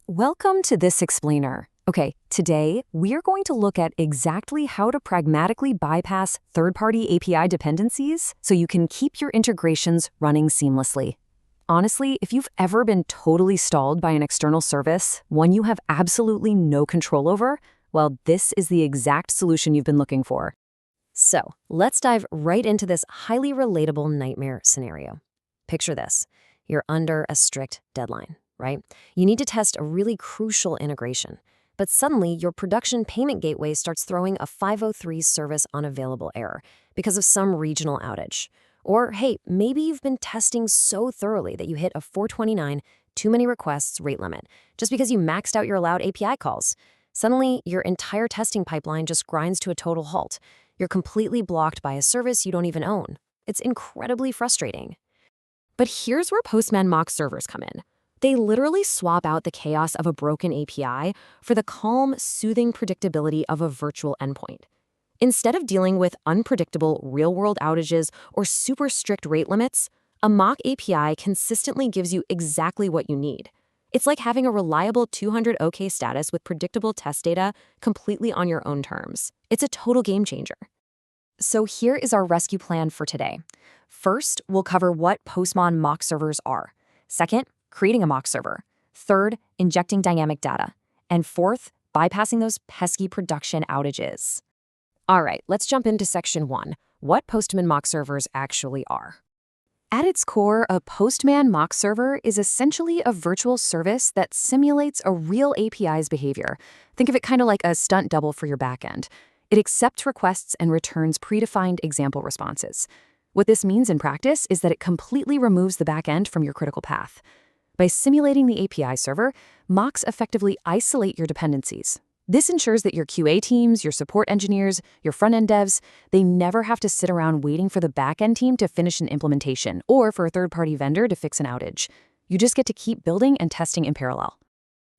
Welcome to this explainer. Okay, today we are going to look at exactly how to pragmatically bypass third-party API dependencies so you can keep your integrations running seamlessly. Honestly, if you've ever been totally stalled by an external service, one you have absolutely no control over, well, this is the exact solution you've been looking for. So, let's dive right into this highly relatable nightmare scenario. Picture this. You're under a strict deadline, right? You need to test a really crucial integration. But suddenly, your production payment gateway starts throwing a 503 service unavailable error because of some regional outage. Or, hey, maybe you've been testing so thoroughly that you hit a 429 too many requests rate limit just because you maxed out your allowed API calls. Suddenly, your entire testing pipeline just grinds to a total halt. You're completely blocked by a service you don't even own. It's incredibly frustrating. But here's where Postman mock servers come in. They literally swap out the chaos of a broken API for the calm, soothing predictability of a virtual endpoint. Instead of dealing with unpredictable real-world outages or super strict rate limits, a mock API consistently gives you exactly what you need. It's like having a reliable 200 OK status with predictable test data completely on your own terms. It's a total game changer. So here is our rescue plan for today. First, we'll cover what Postman mock servers are. Second, creating a mock server. Third, injecting dynamic data. And fourth, bypassing those pesky production outages. All right, let's jump into section 1, what Postman mock servers actually are. At its core, a Postman mock server is essentially a virtual service that simulates a real API's behavior. Think of it kind of like a stunt double for your backend. It accepts requests and returns predefined example responses. What this means in practice is that it completely removes the backend from your critical path. By simulating the API server, mocks effectively isolate your dependencies. This ensures that your QA teams, your support engineers, your front-end devs, they never have to sit around waiting for the back-end team to finish an implementation or for a third-party vendor to fix an outage. You just get to keep building and testing in parallel.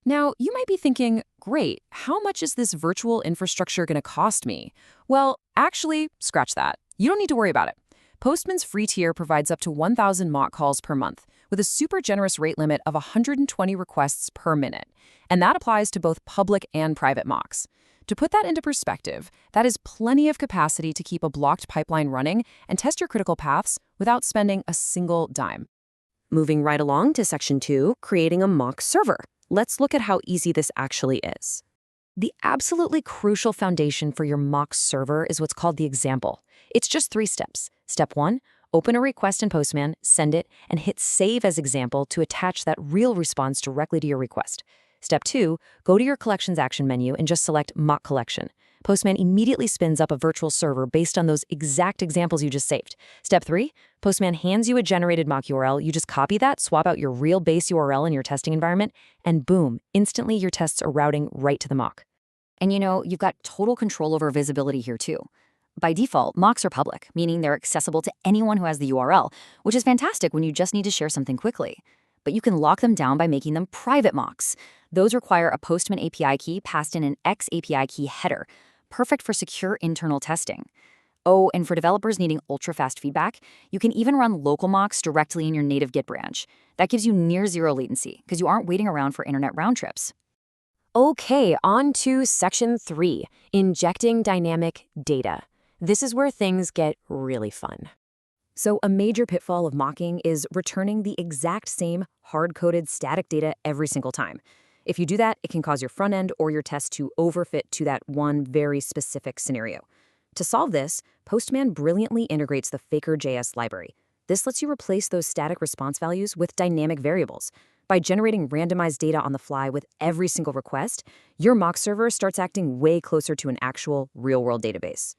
Now, you might be thinking, great, how much is this virtual infrastructure going to cost me? Well, actually, scratch that. You don't need to worry about it. Postman's free tier provides up to 1,000 mock calls per month, with a super generous rate limit of 120 requests per minute. And that applies to both public and private mocks. To put that into perspective, that is plenty of capacity to keep a blocked pipeline running and test your critical paths without spending a single dime. Moving right along to section 2, creating a mock server. Let's look at how easy this actually is. The absolutely crucial foundation for your mock server is what's called the example. It's just 3 steps. Step 1, open a request in Postman, send it, and hit Save as Example to attach that real response directly to your request. Step 2, go to your Collections action menu and just select Mock Collection. Postman immediately spins up a virtual server based on those exact examples you just saved. Step 3, Postman hands you a generated mock URL. You just copy that, swap out your real base URL in your testing environment, and boom, instantly your tests are routing right to the mock. And you've got total control over visibility here too. By default, mocks are public, meaning they're accessible to anyone who has the URL, which is fantastic when you just need to share something quickly. But you can lock them down by making them private mocks. Those require a Postman API key passed in an X API key header, perfect for secure internal testing. Oh, and for developers needing ultra-fast feedback, you can even run local mocks directly in your native Git branch. That gives you near zero latency because you aren't waiting around for internet round trips. Okay, on to section 3, injecting dynamic data. This is where things get really fun. So a major pitfall of mocking is returning the exact same hard-coded static data every single time. If you do that, it can cause your front end or your test to overfit to that one very specific scenario. To solve this, Postman brilliantly integrates the Faker.js library. This lets you replace those static response values with dynamic variables. By generating randomized data on the fly with every single request, your mock server starts acting way closer to an actual real-world database.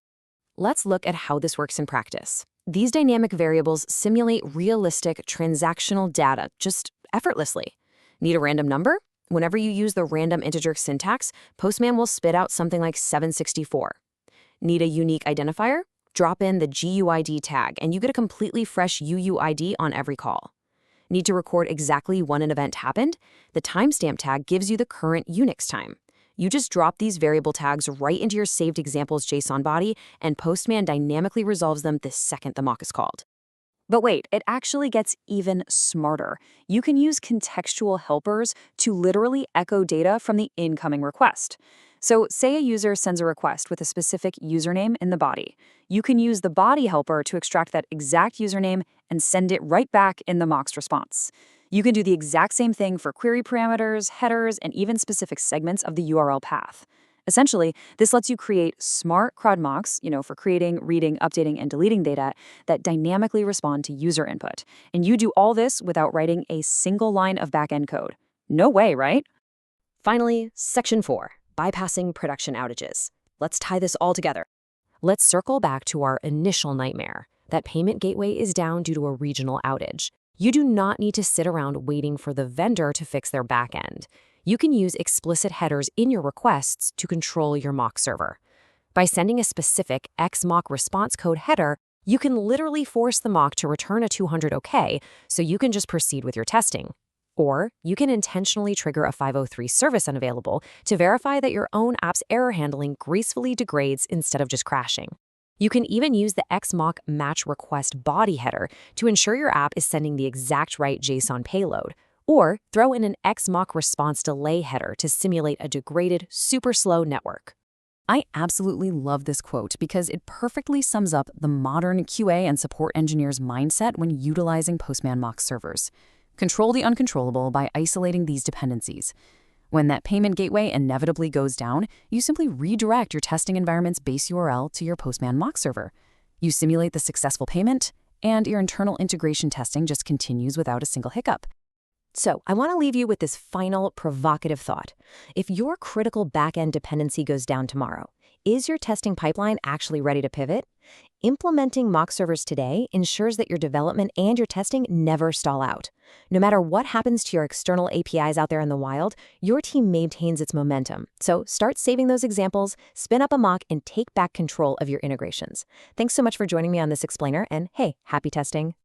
Let's look at how this works in practice. These dynamic variables simulate realistic transactional data just effortlessly. Need a random number? Whenever you use the random integer syntax, Postman will spit out something like 764. Need a unique identifier? Drop in the GUID tag, and you get a completely fresh UUID on every call. Need to record exactly when an event happened? The timestamp tag gives you the current Unix time. You just drop these variable tags right into your saved examples JSON body, and Postman dynamically resolves them the second the mock is called. But wait, it actually gets even smarter. You can use contextual helpers to literally echo data from the incoming request. So, say a user sends a request with a specific username in the body. You can use the body helper to extract that exact username and send it right back in the mock's response. You can do the exact same thing for query parameters, headers, and even specific segments of the URL path. Essentially, this lets you create smart CRUD mocks, for creating, reading, updating, and deleting data that dynamically respond to user input. And you do all this without writing a single line of backend code. No way, right? Finally, Section 4, bypassing production outages. Let's tie this all together. Let's circle back to our initial nightmare. That payment gateway is down due to a regional outage. You do not need to sit around waiting for the vendor to fix their backend. You can use explicit headers in your requests to control your mock server. By sending a specific XMock response code header, you can literally force the mock to return a 200 OK, so you can just proceed with your testing. Or you can intentionally trigger a 503 service unavailable to verify that your own app's error handling gracefully degrades instead of just crashing. You can even use the XMock match request body header to ensure your app is sending the exact right JSON payload, or throw in an XMock response delay header to simulate a degraded, super slow network. I absolutely love this quote because it perfectly sums up the modern QA and support engineer's mindset when utilizing Postman mock servers. Control the uncontrollable by isolating these dependencies. When that payment gateway inevitably goes down, you simply redirect your testing environment's base URL to your Postman mock server. You simulate the successful payment, and your internal integration testing just continues without a single hiccup. So, I want to leave you with this final provocative thought. If your critical backend dependency goes down tomorrow, is your testing pipeline actually ready to pivot? Implementing mock servers today ensures that your development and your testing never stall out. No matter what happens to your external APIs out there in the wild, your team maintains its momentum. So start saving those examples, spin up a mock, and take back control of your integrations. Thanks so much for joining me on this explainer, and hey, happy testing.